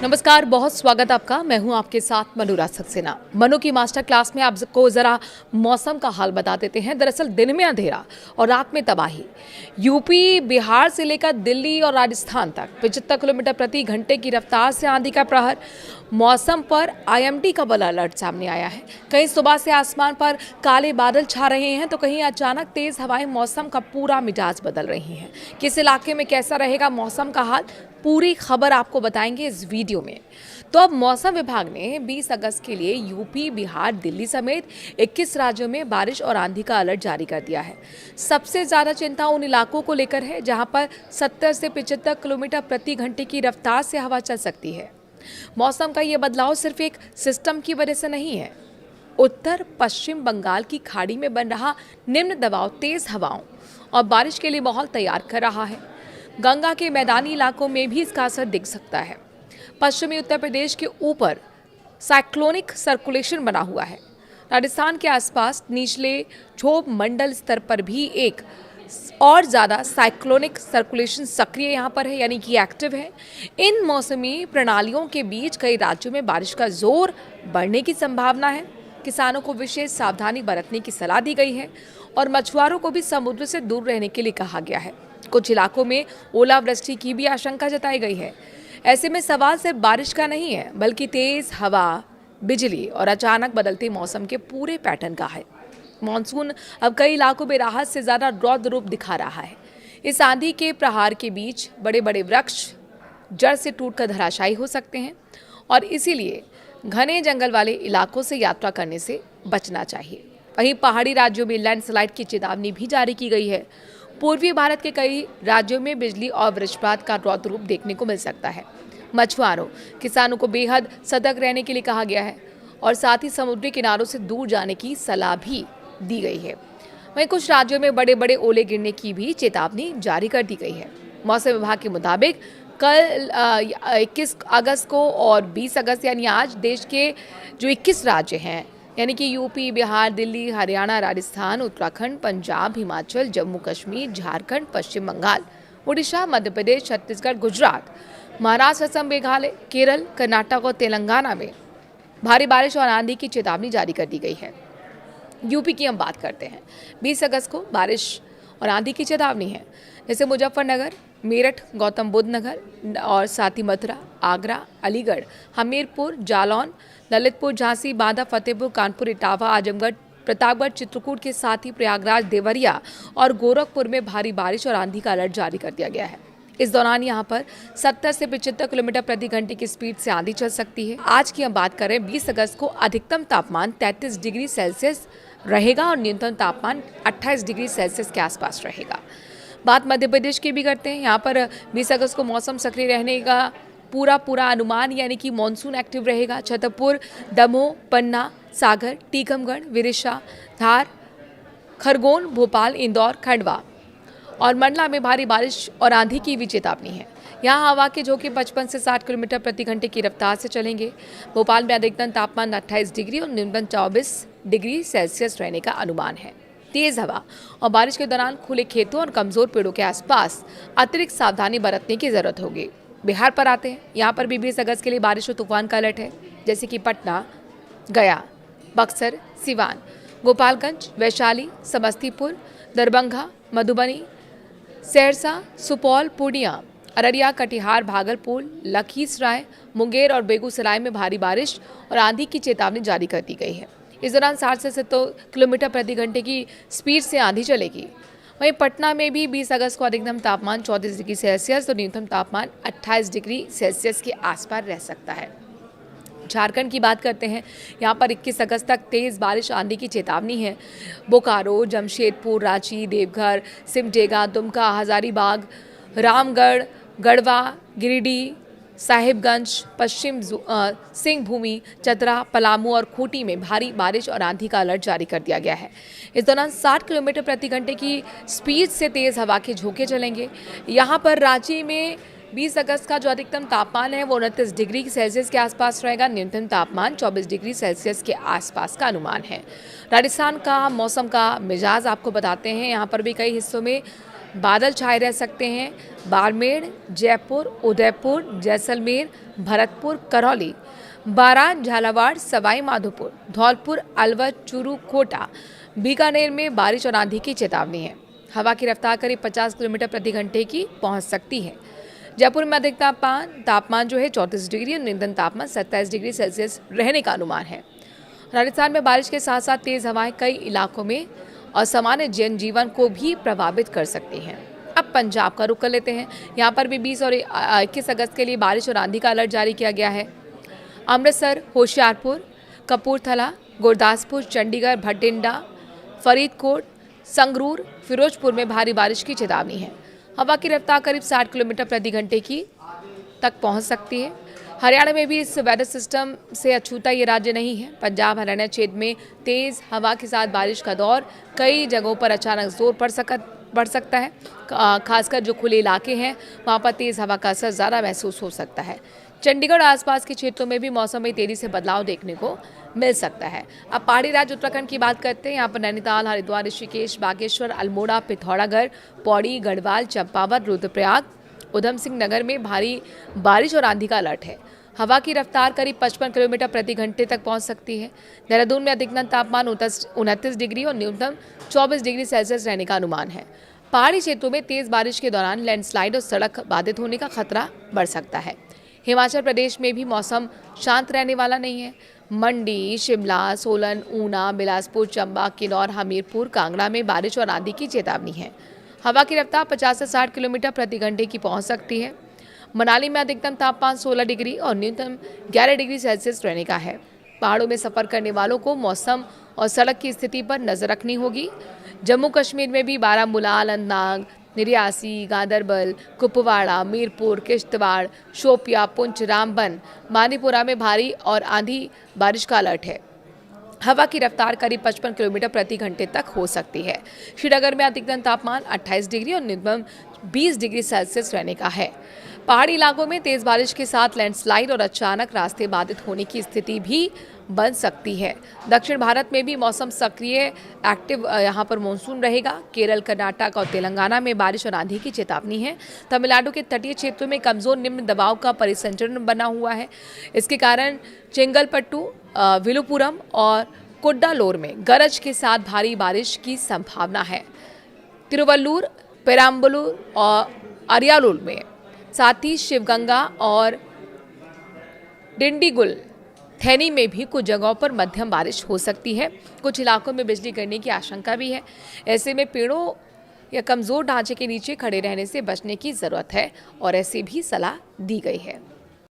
नमस्कार, बहुत स्वागत आपका। मैं हूं आपके साथ मनोराज सक्सेना। मनु की मास्टर क्लास में आपको जरा मौसम का हाल बता देते हैं। दरअसल दिन में अंधेरा और रात में तबाही। यूपी, बिहार से लेकर दिल्ली और राजस्थान तक 75 किलोमीटर प्रति घंटे की रफ्तार से आंधी का प्रहर। मौसम पर आईएमडी का बड़ा अलर्ट सामने आया है। कहीं सुबह से आसमान पर काले बादल छा रहे हैं तो कहीं अचानक तेज हवाएं मौसम का पूरा मिजाज बदल रही हैं। किस इलाके में कैसा रहेगा मौसम का हाल, पूरी खबर आपको बताएंगे इस वीडियो में। तो अब मौसम विभाग ने 20 अगस्त के लिए यूपी, बिहार, दिल्ली समेत 21 राज्यों में बारिश और आंधी का अलर्ट जारी कर दिया है। सबसे ज्यादा चिंता उन इलाकों को लेकर है जहां पर 70 से 75 किलोमीटर प्रति घंटे की रफ्तार से हवा चल सकती है। मौसम का ये बदलाव सिर्फ एक सिस्टम की वजह से नहीं है। उत्तर पश्चिम बंगाल की खाड़ी में बन रहा निम्न दबाव तेज हवाओं और बारिश के लिए माहौल तैयार कर रहा है। गंगा के मैदानी इलाकों में भी इसका असर दिख सकता है। पश्चिमी उत्तर प्रदेश के ऊपर साइक्लोनिक सर्कुलेशन बना हुआ है। राजस्थान के आसपास निचले क्षोभ मंडल स्तर पर भी एक और ज़्यादा साइक्लोनिक सर्कुलेशन सक्रिय यहाँ पर है, यानी कि एक्टिव है। इन मौसमी प्रणालियों के बीच कई राज्यों में बारिश का जोर बढ़ने की संभावना है। किसानों को विशेष सावधानी बरतने की सलाह दी गई है और मछुआरों को भी समुद्र से दूर रहने के लिए कहा गया है। कुछ इलाकों में ओलावृष्टि की भी आशंका जताई गई है। ऐसे में सवाल सिर्फ बारिश का नहीं है, बल्कि तेज हवा, बिजली और अचानक बदलते मौसम के पूरे पैटर्न का है। मॉनसून अब कई इलाकों में राहत से ज्यादा रौद्र रूप दिखा रहा है। इस आंधी के प्रहार के बीच बड़े बड़े वृक्ष जड़ से टूटकर धराशायी हो सकते हैं और इसीलिए घने जंगल वाले इलाकों से यात्रा करने से बचना चाहिए। वहीं पहाड़ी राज्यों में लैंडस्लाइड की चेतावनी भी जारी की गई है। पूर्वी भारत के कई राज्यों में बिजली और वज्रपात का रौद्र रूप देखने को मिल सकता है। मछुआरों, किसानों को बेहद सतर्क रहने के लिए कहा गया है और साथ ही समुद्री किनारों से दूर जाने की सलाह भी दी गई है। वहीं कुछ राज्यों में बड़े बड़े ओले गिरने की भी चेतावनी जारी कर दी गई है। मौसम विभाग के मुताबिक कल 21 अगस्त को और 20 अगस्त यानी आज देश के जो 21 राज्य हैं, यानी कि यूपी, बिहार, दिल्ली, हरियाणा, राजस्थान, उत्तराखंड, पंजाब, हिमाचल, जम्मू कश्मीर, झारखंड, पश्चिम बंगाल, उड़ीसा, मध्य प्रदेश, छत्तीसगढ़, गुजरात, महाराष्ट्र, असम, मेघालय, केरल, कर्नाटक और तेलंगाना में भारी बारिश और आंधी की चेतावनी जारी कर दी गई है। यूपी की हम बात करते हैं। 20 अगस्त को बारिश और आंधी की चेतावनी है। जैसे मुजफ्फरनगर, मेरठ, गौतम बुद्ध नगर और साथ ही मथुरा, आगरा, अलीगढ़, हमीरपुर, जालौन, ललितपुर, झांसी, बांदा, फतेहपुर, कानपुर, इटावा, आजमगढ़, प्रतापगढ़, चित्रकूट के साथ ही प्रयागराज, देवरिया और गोरखपुर में भारी बारिश और आंधी का अलर्ट जारी कर दिया गया है। इस दौरान यहाँ पर 70 से 75 किलोमीटर प्रति घंटे की स्पीड से आंधी चल सकती है। आज की हम बात करें 20 अगस्त को अधिकतम तापमान 33 डिग्री सेल्सियस रहेगा और न्यूनतम तापमान 28 डिग्री सेल्सियस के आसपास रहेगा। बात मध्य प्रदेश की भी करते हैं। यहाँ पर 20 अगस्त को मौसम सक्रिय रहने का पूरा अनुमान, यानी कि मानसून एक्टिव रहेगा। छतरपुर, दमोह, पन्ना, सागर, टीकमगढ़, विदिशा, धार, खरगोन, भोपाल, इंदौर, खंडवा और मंडला में भारी बारिश और आंधी की भी चेतावनी है। यहाँ हवा के झोंके 55 से 60 किलोमीटर प्रति घंटे की रफ्तार से चलेंगे। भोपाल में अधिकतम तापमान 28 डिग्री और न्यूनतम 24 डिग्री सेल्सियस रहने का अनुमान है। तेज हवा और बारिश के दौरान खुले खेतों और कमजोर पेड़ों के आसपास अतिरिक्त सावधानी बरतने की जरूरत होगी। बिहार पर आते हैं। यहाँ पर भी 20 अगस्त के लिए बारिश और तूफान का अलर्ट है, जैसे कि पटना, गया, बक्सर, सिवान, गोपालगंज, वैशाली, समस्तीपुर, दरभंगा, मधुबनी, सहरसा, सुपौल, पूर्णिया, अररिया, कटिहार, भागलपुर, लखीसराय, मुंगेर और बेगूसराय में भारी बारिश और आंधी की चेतावनी जारी कर दी गई है। इस दौरान 60 से 70 किलोमीटर प्रति घंटे की स्पीड से आंधी चलेगी। वहीं पटना में भी 20 अगस्त को अधिकतम तापमान 34 डिग्री सेल्सियस और न्यूनतम तापमान 28 डिग्री सेल्सियस के आसपास रह सकता है। झारखंड की बात करते हैं। यहाँ पर 21 अगस्त तक तेज़ बारिश आंधी की चेतावनी है। बोकारो, जमशेदपुर, रांची, देवघर, सिमडेगा, दुमका, हजारीबाग, रामगढ़, गढ़वा, गिरिडीह, साहिबगंज, पश्चिम सिंहभूमि, चतरा, पलामू और खूंटी में भारी बारिश और आंधी का अलर्ट जारी कर दिया गया है। इस दौरान 60 किलोमीटर प्रति घंटे की स्पीड से तेज़ हवा के झोंके चलेंगे। यहाँ पर रांची में 20 अगस्त का जो अधिकतम तापमान है वो 29 डिग्री सेल्सियस के आसपास रहेगा। न्यूनतम तापमान 24 डिग्री सेल्सियस के आसपास का अनुमान है। राजस्थान का मौसम का मिजाज आपको बताते हैं। यहाँ पर भी कई हिस्सों में बादल छाए रह सकते हैं बाड़मेर, जयपुर, उदयपुर, जैसलमेर, भरतपुर, करौली, बारां, झालावाड़, सवाई माधोपुर, धौलपुर, अलवर, चूरू, कोटा, बीकानेर में बारिश और आंधी की चेतावनी है। हवा की रफ्तार करीब 50 किलोमीटर प्रति घंटे की पहुंच सकती है। जयपुर में अधिकतम तापमान जो है 34 डिग्री और न्यूनतम तापमान 27 डिग्री सेल्सियस रहने का अनुमान है। राजस्थान में बारिश के साथ साथ तेज हवाएं कई इलाकों में असामान्य जनजीवन को भी प्रभावित कर सकती हैं। अब पंजाब का रुख कर लेते हैं। यहाँ पर भी 20 और 21 अगस्त के लिए बारिश और आंधी का अलर्ट जारी किया गया है। अमृतसर, होशियारपुर, कपूरथला, गुरदासपुर, चंडीगढ़, भटिंडा, फरीदकोट, संगरूर, फिरोजपुर में भारी बारिश की चेतावनी है। हवा की रफ्तार करीब 60 किलोमीटर प्रति घंटे की तक पहुंच सकती है। हरियाणा में भी इस वेदर सिस्टम से अछूता ये राज्य नहीं है। पंजाब हरियाणा क्षेत्र में तेज हवा के साथ बारिश का दौर कई जगहों पर अचानक जोर बढ़ सकता है। खासकर जो खुले इलाके हैं वहाँ पर तेज हवा का असर ज़्यादा महसूस हो सकता है। चंडीगढ़ और आसपास के क्षेत्रों में भी मौसम में तेजी से बदलाव देखने को मिल सकता है। अब पहाड़ी राज्य उत्तराखंड की बात करते हैं। यहाँ पर नैनीताल, हरिद्वार, ऋषिकेश, बागेश्वर, अल्मोड़ा, पिथौरागढ़, पौड़ी, गढ़वाल, चंपावत, रुद्रप्रयाग, उधम सिंह नगर में भारी बारिश और आंधी का अलर्ट है। हवा की रफ्तार करीब 55 किलोमीटर प्रति घंटे तक पहुंच सकती है। देहरादून में अधिकतम तापमान 29 डिग्री और न्यूनतम 24 डिग्री सेल्सियस रहने का अनुमान है। पहाड़ी क्षेत्रों में तेज बारिश के दौरान लैंडस्लाइड और सड़क बाधित होने का खतरा बढ़ सकता है। हिमाचल प्रदेश में भी मौसम शांत रहने वाला नहीं है। मंडी, शिमला, सोलन, ऊना, बिलासपुर, चंबा, किन्नौर, हमीरपुर, कांगड़ा में बारिश और आंधी की चेतावनी है। हवा की रफ्तार 50 से 60 किलोमीटर प्रति घंटे की पहुंच सकती है। मनाली में अधिकतम तापमान 16 डिग्री और न्यूनतम 11 डिग्री सेल्सियस रहने का है। पहाड़ों में सफर करने वालों को मौसम और सड़क की स्थिति पर नजर रखनी होगी। जम्मू कश्मीर में भी बारामूला, अनंतनाग, रियासी, गांदरबल, कुपवाड़ा, मीरपुर, किश्तवाड़, शोपिया, पुंछ, रामबन, मानीपुरा में भारी और आंधी बारिश का अलर्ट है। हवा की रफ्तार करीब 55 किलोमीटर प्रति घंटे तक हो सकती है। श्रीनगर में अधिकतम तापमान 28 डिग्री और न्यूनतम 20 डिग्री सेल्सियस रहने का है। पहाड़ी इलाकों में तेज बारिश के साथ लैंडस्लाइड और अचानक रास्ते बाधित होने की स्थिति भी बन सकती है। दक्षिण भारत में भी मौसम सक्रिय एक्टिव यहाँ पर मानसून रहेगा। केरल, कर्नाटक और तेलंगाना में बारिश और आंधी की चेतावनी है। तमिलनाडु के तटीय क्षेत्रों में कमजोर निम्न दबाव का परिसंचरण बना हुआ है। इसके कारण चेंगलपट्टू, विलुपुरम और कुड्डालोर में गरज के साथ भारी बारिश की संभावना है। तिरुवल्लूर, पेराम्बलूर और अरियालूर में, साथ ही शिवगंगा और डिंडीगुल, थैनी में भी कुछ जगहों पर मध्यम बारिश हो सकती है। कुछ इलाकों में बिजली गिरने की आशंका भी है। ऐसे में पेड़ों या कमजोर ढांचे के नीचे खड़े रहने से बचने की जरूरत है और ऐसी भी सलाह दी गई है।